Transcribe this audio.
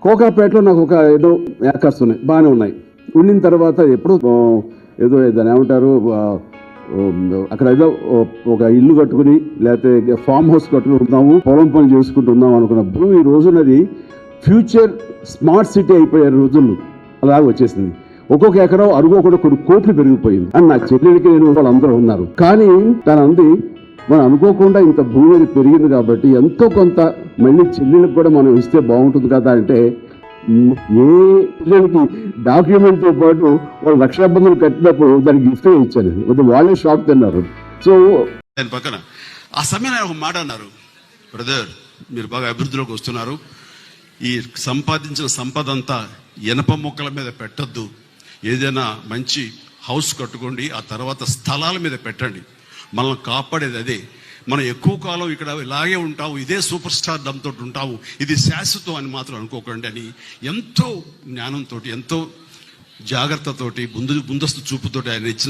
కోకాపేటలో నాకు ఒక ఏదో ఏకర్స్ ఉన్నాయి, బాగానే ఉన్నాయి. ఉండిన తర్వాత ఎప్పుడు ఏదో దాన్ని ఏమంటారు, అక్కడ ఏదో ఒక ఇల్లు కట్టుకుని లేకపోతే ఫామ్ హౌస్ కట్టుకుని ఉన్నాము, పొలం పని చేసుకుంటున్నాం అనుకున్న భూమి ఈ రోజునది ఫ్యూచర్ స్మార్ట్ సిటీ అయిపోయే రోజులు అలాగ వచ్చేసింది. ఒక్కొక్క ఎకరం అరుగు ఒకటి కొన్ని కోట్లు పెరిగిపోయింది అని నా చెల్లెలికి నేను వాళ్ళందరూ ఉన్నారు. కానీ తను అంది, మనం అనుకోకుండా ఇంత భూమి పెరిగింది కాబట్టి ఎంతో కొంత మళ్ళీ చెల్లెలకు కూడా మనం ఇస్తే బాగుంటుంది కదా అంటే, ఏ పిల్లలకి డాక్యుమెంట్తో పాటు వాళ్ళు రక్షాబంధులు కట్టినప్పుడు దానికి గిఫ్ట్ ఇచ్చాను. వాళ్ళే షాక్ తిన్నారు. సో దాని పక్కన ఆ సమయంలో ఒక మాట అన్నారు, బ్రదర్ మీరు బాగా అభివృద్ధిలోకి వస్తున్నారు, ఈ సంపాదించిన సంపద అంతా ఇనప మొక్కల మీద పెట్టద్దు, ఏదైనా మంచి హౌస్ కట్టుకోండి, ఆ తర్వాత స్థలాల మీద పెట్టండి, మనల్ని కాపాడేది అదే, మనం ఎక్కువ కాలం ఇక్కడ ఇలాగే ఉంటాము, ఇదే సూపర్ స్టార్ దంతో ఉంటాము, ఇది శాశ్వతం అని మాత్రం అనుకోకండి అని ఎంతో జ్ఞానంతో ఎంతో జాగ్రత్తతోటి ముందస్తు చూపుతోటి ఆయన ఇచ్చిన